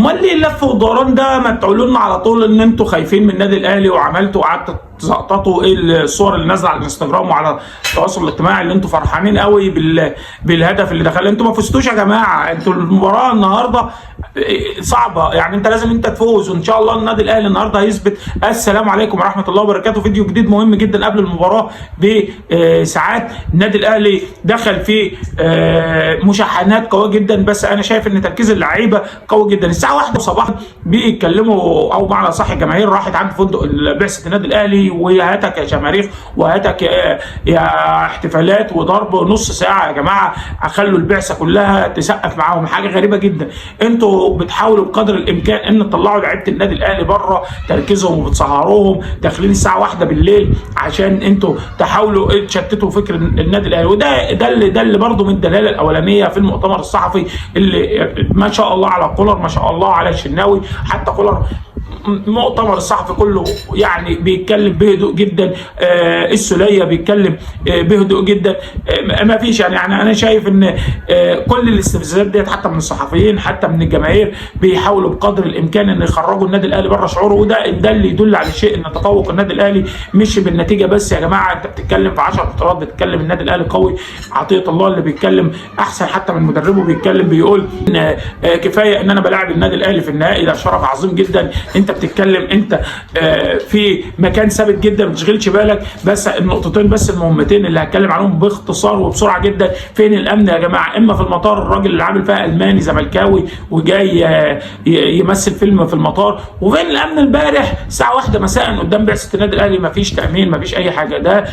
امال ليه اللف والدوران ده؟ ما تقولوا لنا على طول ان انتوا خايفين من النادي الاهلي وعملتوا قعدتوا تزقططوا ايه الصور اللي نازله على الانستجرام وعلى التواصل الاجتماعي اللي انتوا فرحانين قوي بالهدف اللي دخل. انتوا ما فزتوش يا جماعه، انتوا المباراه النهارده صعبه، يعني انت لازم انت تفوز، وان شاء الله النادي الاهلي النهارده هيثبت. السلام عليكم ورحمه الله وبركاته. فيديو جديد مهم جدا قبل المباراه بساعات. النادي الاهلي دخل في مشاحنات قويه جدا، بس انا شايف ان تركيز اللعيبه قوي جدا. الساعه 1 صباحا بيتكلموا، او معنى صح الجماهير راحت عند فندق بعثه النادي الاهلي، وهاتك يا شماريخ وهاتك يا احتفالات وضرب نص ساعه. يا جماعه خلوا البعثه كلها تسقف معاهم، حاجه غريبه جدا. انتوا بتحاولوا بقدر الامكان ان تطلعوا لعيبه النادي الاهلي بره تركيزهم، وبتسهروهم داخلين الساعه 1 بالليل عشان انتوا تحاولوا تشتتوا فكر النادي الاهلي. وده اللي برضه من الدلاله الاولانيه في المؤتمر الصحفي اللي ما شاء الله على كولر، ما شاء الله على الشناوي. حتى كولر المؤتمر الصحفي كله يعني بيتكلم بهدوء جدا، السوليه بيتكلم بهدوء جدا. ما فيش يعني انا شايف ان كل الاستفزازات ديت حتى من الصحفيين حتى من الجماهير بيحاولوا بقدر الامكان ان يخرجوا النادي الاهلي بره شعوره. وده اللي يدل على شيء ان تفوق النادي الاهلي مش بالنتيجه بس. يا جماعه انت بتتكلم في 10 بطولات، بتتكلم النادي الاهلي قوي. عطيه الله اللي بيتكلم احسن حتى من مدربه، بيتكلم بيقول ان كفايه ان انا بلاعب النادي الاهلي في النهائي، ده شرف عظيم جدا. انت بتتكلم انت في مكان ثابت جدا، ما تشغلش بالك. بس النقطتين بس المهمتين اللي هتكلم عنهم باختصار وبسرعه جدا. فين الامن يا جماعه؟ اما في المطار الراجل اللي عامل فيها الماني زملكاوي وجاي يمثل فيلم في المطار، وفين الامن امبارح الساعه 1 مساء قدام بعثه النادي الاهلي؟ ما فيش تامين، ما فيش اي حاجه. ده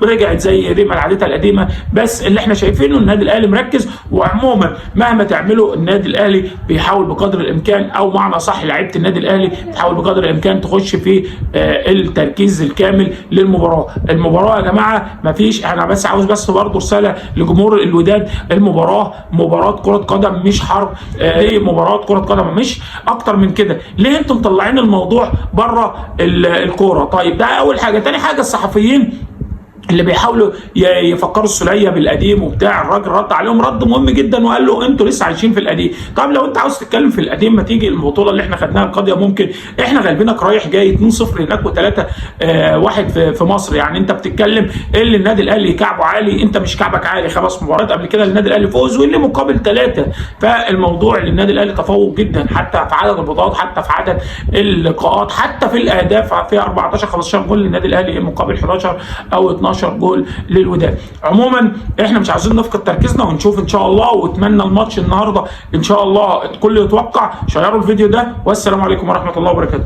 رجعت زي ريما لعادتها القديمه. بس اللي احنا شايفينه النادي الاهلي مركز، وعموما مهما تعملوا النادي الاهلي بيحاول بقدر الامكان، او معنى صح لعيبه النادي الاهلي تحاول بقدر الامكان تخش في التركيز الكامل للمباراه. المباراه يا جماعه ما فيش، انا بس عاوز بس برضه رساله لجمهور الوداد. المباراه مباراه كره قدم مش حرب. هي مباراه كره قدم مش اكتر من كده. ليه انتم مطلعين الموضوع بره الكوره؟ طيب ده اول حاجه. تاني حاجه الصحفيين اللي بيحاولوا يفكروا السوليه بالقديم وبتاع، الراجل رد عليهم رد مهم جدا وقال له انتوا لسه عايشين في القديم. طب لو انت عاوز تتكلم في القديم، ما تيجي البطوله اللي احنا خدناها القاضيه. ممكن احنا غالبينك رايح جاي 2-0 هناك و3-1 في مصر. يعني انت بتتكلم اللي النادي الاهلي كعبه عالي، انت مش كعبك عالي. 5 مباريات قبل كده النادي الاهلي فوز واللي مقابل 3. فالموضوع للنادي الاهلي تفوق جدا، حتى في عدد البطولات، حتى في عدد اللقاءات، حتى في الاهداف. في 14-15 جول للنادي الاهلي مقابل 11 او 12 جول للوداد. عموما احنا مش عايزين نفقد تركيزنا، ونشوف ان شاء الله. واتمنى الماتش النهارده ان شاء الله الكل يتوقع. شيروا الفيديو ده، والسلام عليكم ورحمه الله وبركاته.